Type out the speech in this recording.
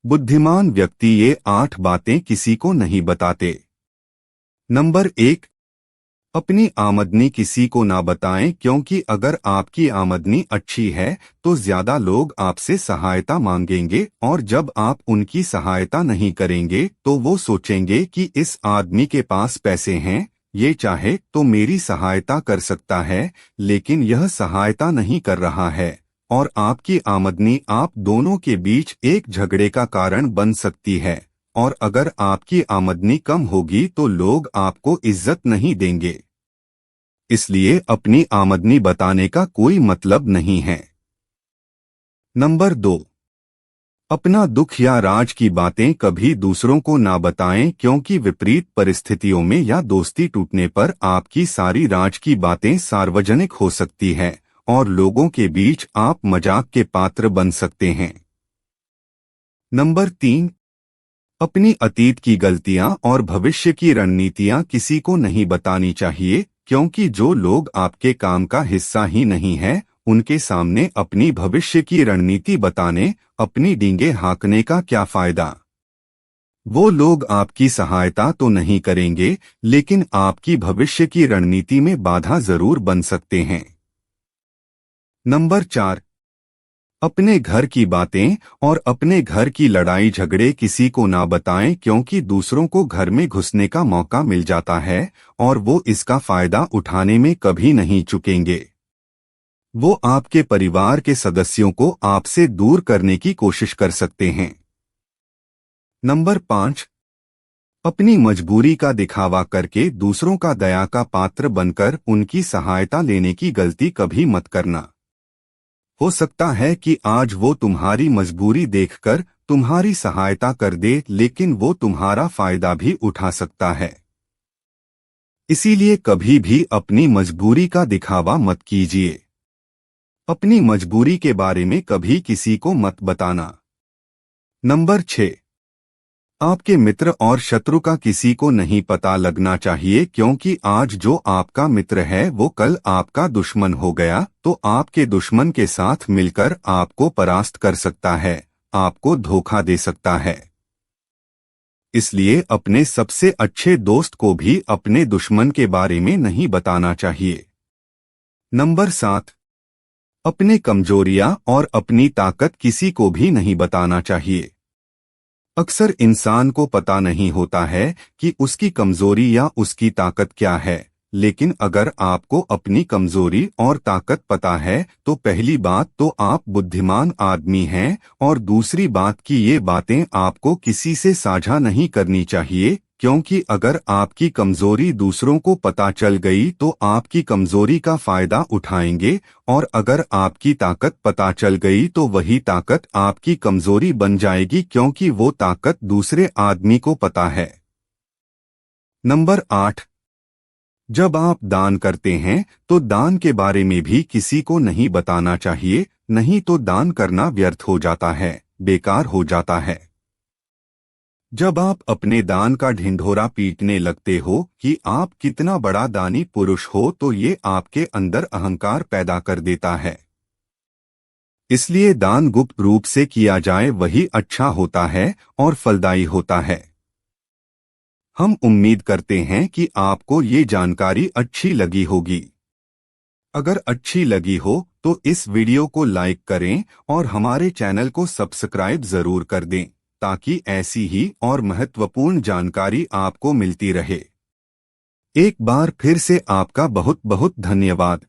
बुद्धिमान व्यक्ति ये 8 बातें किसी को नहीं बताते। नंबर 1, अपनी आमदनी किसी को ना बताएं, क्योंकि अगर आपकी आमदनी अच्छी है तो ज्यादा लोग आपसे सहायता मांगेंगे और जब आप उनकी सहायता नहीं करेंगे तो वो सोचेंगे कि इस आदमी के पास पैसे हैं, ये चाहे तो मेरी सहायता कर सकता है, लेकिन यह सहायता नहीं कर रहा है। और आपकी आमदनी आप दोनों के बीच एक झगड़े का कारण बन सकती है। और अगर आपकी आमदनी कम होगी तो लोग आपको इज्जत नहीं देंगे। इसलिए अपनी आमदनी बताने का कोई मतलब नहीं है। नंबर 2, अपना दुख या राज की बातें कभी दूसरों को ना बताएं, क्योंकि विपरीत परिस्थितियों में या दोस्ती टूटने पर आपकी सारी राज की बातें सार्वजनिक हो सकती हैं और लोगों के बीच आप मजाक के पात्र बन सकते हैं। नंबर 3, अपनी अतीत की गलतियां और भविष्य की रणनीतियां किसी को नहीं बतानी चाहिए, क्योंकि जो लोग आपके काम का हिस्सा ही नहीं है उनके सामने अपनी भविष्य की रणनीति बताने, अपनी डींगे हाँकने का क्या फायदा। वो लोग आपकी सहायता तो नहीं करेंगे, लेकिन आपकी भविष्य की रणनीति में बाधा जरूर बन सकते हैं। नंबर 4, अपने घर की बातें और अपने घर की लड़ाई झगड़े किसी को ना बताएं, क्योंकि दूसरों को घर में घुसने का मौका मिल जाता है और वो इसका फायदा उठाने में कभी नहीं चूकेंगे। वो आपके परिवार के सदस्यों को आपसे दूर करने की कोशिश कर सकते हैं। नंबर 5, अपनी मजबूरी का दिखावा करके दूसरों का दया का पात्र बनकर उनकी सहायता लेने की गलती कभी मत करना। हो सकता है कि आज वो तुम्हारी मजबूरी देखकर तुम्हारी सहायता कर दे, लेकिन वो तुम्हारा फायदा भी उठा सकता है। इसीलिए कभी भी अपनी मजबूरी का दिखावा मत कीजिए। अपनी मजबूरी के बारे में कभी किसी को मत बताना। नंबर 6, आपके मित्र और शत्रु का किसी को नहीं पता लगना चाहिए, क्योंकि आज जो आपका मित्र है वो कल आपका दुश्मन हो गया तो आपके दुश्मन के साथ मिलकर आपको परास्त कर सकता है, आपको धोखा दे सकता है। इसलिए अपने सबसे अच्छे दोस्त को भी अपने दुश्मन के बारे में नहीं बताना चाहिए। नंबर 7, अपने कमजोरियां और अपनी ताकत किसी को भी नहीं बताना चाहिए। अक्सर इंसान को पता नहीं होता है कि उसकी कमजोरी या उसकी ताकत क्या है, लेकिन अगर आपको अपनी कमजोरी और ताकत पता है तो पहली बात तो आप बुद्धिमान आदमी हैं और दूसरी बात कि ये बातें आपको किसी से साझा नहीं करनी चाहिए, क्योंकि अगर आपकी कमजोरी दूसरों को पता चल गई तो आपकी कमजोरी का फायदा उठाएंगे और अगर आपकी ताकत पता चल गई तो वही ताकत आपकी कमजोरी बन जाएगी, क्योंकि वो ताकत दूसरे आदमी को पता है। नंबर 8, जब आप दान करते हैं तो दान के बारे में भी किसी को नहीं बताना चाहिए, नहीं तो दान करना व्यर्थ हो जाता है, बेकार हो जाता है। जब आप अपने दान का ढिंढोरा पीटने लगते हो कि आप कितना बड़ा दानी पुरुष हो तो ये आपके अंदर अहंकार पैदा कर देता है। इसलिए दान गुप्त रूप से किया जाए वही अच्छा होता है और फलदायी होता है। हम उम्मीद करते हैं कि आपको ये जानकारी अच्छी लगी होगी। अगर अच्छी लगी हो तो इस वीडियो को लाइक करें और हमारे चैनल को सब्सक्राइब जरूर कर दें, ताकि ऐसी ही और महत्वपूर्ण जानकारी आपको मिलती रहे। एक बार फिर से आपका बहुत बहुत धन्यवाद।